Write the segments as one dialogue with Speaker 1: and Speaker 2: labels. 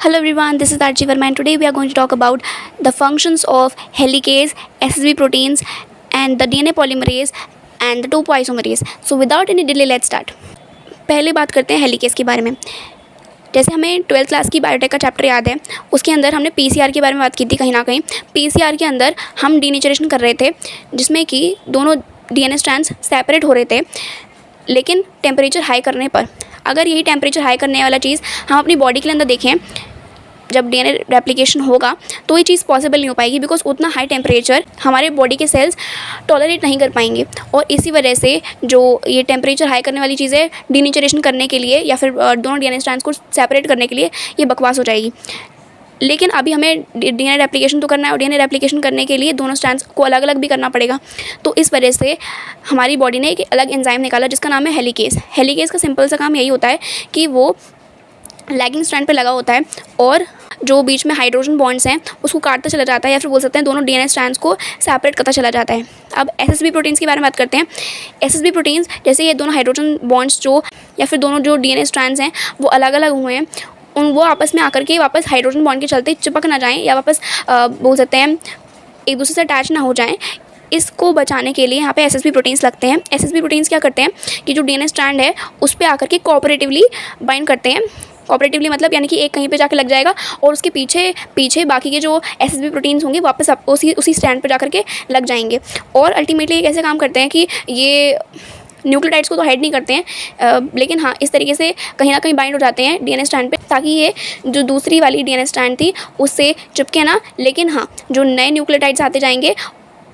Speaker 1: Hello everyone, this is Archie Verma and today we are going to talk about the functions of helicase, SSB proteins and the DNA polymerase and the topoisomerase. So without any delay let's start. पहले बात करते हैं helicase के बारे में। जैसे हमें 12th class की बायोटेक का चैप्टर याद है, उसके अंदर हमने पीसीआर के बारे में बात की थी। कहीं ना कहीं पीसीआर के अंदर हम डीनेचरेशन कर रहे थे जिसमें कि दोनों डीएनए स्ट्रैंड्स सेपरेट हो रहे थे, लेकिन टेम्परेचर हाई करने पर, अगर यही टेम्परेचर हाई करने वाला चीज़ हम अपनी बॉडी के अंदर देखें, जब डीएनए रेप्लिकेशन होगा तो ये चीज़ पॉसिबल नहीं हो पाएगी, बिकॉज उतना हाई टेम्परेचर हमारे बॉडी के सेल्स टॉलरेट नहीं कर पाएंगे। और इसी वजह से जो ये टेम्परेचर हाई करने वाली चीज़ें डीनेचरेशन करने के लिए या फिर दोनों डीएनए स्ट्रैंड्स को सेपरेट करने के लिए ये बकवास हो जाएगी। लेकिन अभी हमें डीएनए रेप्लिकेशन तो करना है और डीएनए रेप्लिकेशन करने के लिए दोनों स्ट्रैंड्स को अलग अलग भी करना पड़ेगा। तो इस वजह से हमारी बॉडी ने एक अलग एंजाइम निकाला जिसका नाम है हेलिकेस। हेलिकेस का सिंपल सा काम यही होता है कि वो लैगिंग स्ट्रैंड पे लगा होता है और जो बीच में हाइड्रोजन बॉन्ड्स हैं उसको काटता चला जाता है, या फिर बोल सकते हैं दोनों डीएनए स्ट्रैंड्स को सेपरेट करता चला जाता है। अब एसएसबी प्रोटीन्स के बारे में बात करते हैं। एसएसबी प्रोटीन्स जैसे ये दोनों हाइड्रोजन बॉन्ड्स जो या फिर दोनों जो डीएनए स्ट्रैंड्स हैं वो अलग अलग हुए हैं, वो आपस में आकर के वापस हाइड्रोजन बॉन्ड के चलते चिपक ना जाएँ या वापस बोल सकते हैं एक दूसरे से अटैच ना हो जाएँ, इसको बचाने के लिए यहाँ पे एसएसबी प्रोटीन्स लगते हैं। एसएसबी प्रोटीन्स क्या करते हैं कि जो डीएनए स्ट्रैंड है उस पर आकर के कोऑपरेटिवली बाइंड करते हैं। कोऑपरेटिवली मतलब यानी कि एक कहीं पे जाके लग जाएगा और उसके पीछे पीछे बाकी के जो एसएसबी प्रोटीन्स होंगे वापस उसी स्टैंड पे जाकर के लग जाएंगे। और अल्टीमेटली ये कैसे काम करते हैं कि ये न्यूक्लियोटाइड्स को तो हाइड नहीं करते हैं, लेकिन हाँ इस तरीके से कहीं ना कहीं बाइंड हो जाते हैं डीएनए स्ट्रैंड पे, ताकि ये जो दूसरी वाली डीएनए स्ट्रैंड थी उससे चिपके ना। लेकिन हाँ जो नए न्यूक्लियोटाइड्स आते जाएंगे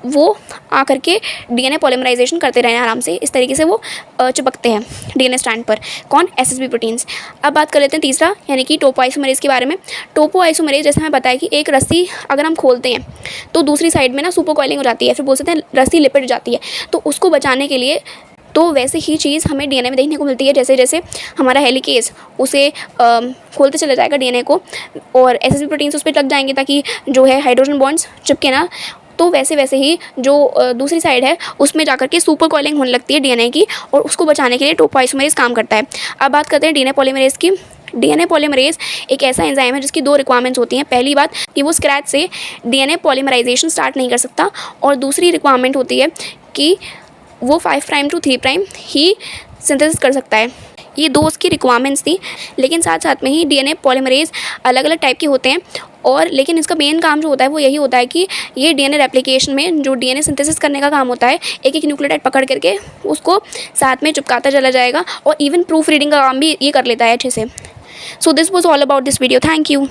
Speaker 1: वो आकर के डीएनए पॉलीमराइजेशन करते रहें आराम से, इस तरीके से वो चिपकते हैं डीएनए स्ट्रैंड पर। कौन? SSB proteins. अब बात कर लेते हैं तीसरा यानी कि टोपोआइसोमरेज के बारे में। टोपोआइसोमरेज जैसे हमें बताया कि एक रस्सी अगर हम खोलते हैं तो दूसरी साइड में ना सुपर कॉइलिंग हो जाती है, फिर बोल सकते हैं रस्सी लिपट जाती है। तो उसको बचाने के लिए तो वैसे ही चीज़ हमें डीएनए में देखने को मिलती है। जैसे जैसे हमारा हेलिकेस उसे खोलते चला जाएगा डीएनए को और एसएसबी प्रोटीन्स उस पर लग जाएंगे ताकि जो है हाइड्रोजन बॉन्ड्स चिपके ना, तो वैसे वैसे ही जो दूसरी साइड है उसमें जाकर के सुपर कॉइलिंग होने लगती है डीएनए की, और उसको बचाने के लिए टोपोआइसोमरेज काम करता है। अब बात करते हैं डीएनए पॉलीमरेज की। डीएनए पॉलीमरेज एक ऐसा एंजाइम है जिसकी दो रिक्वायरमेंट्स होती हैं। पहली बात कि वो स्क्रैच से डीएनए पॉलीमराइजेशन स्टार्ट नहीं कर सकता, और दूसरी रिक्वायरमेंट होती है कि वो 5 प्राइम टू 3 प्राइम ही सिंथेसिस कर सकता है। ये दो उसकी रिक्वायरमेंट्स थी, लेकिन साथ साथ में ही डीएनए पॉलीमरेज अलग अलग टाइप के होते हैं, और लेकिन इसका मेन काम जो होता है वो यही होता है कि ये डीएनए रेप्लिकेशन में जो डीएनए सिंथेसिस करने का काम होता है, एक एक न्यूक्लियोटाइड पकड़ करके उसको साथ में चिपकाता चला जाएगा, और इवन प्रूफ रीडिंग का काम भी ये कर लेता है अच्छे से। So this was all about this video. Thank you.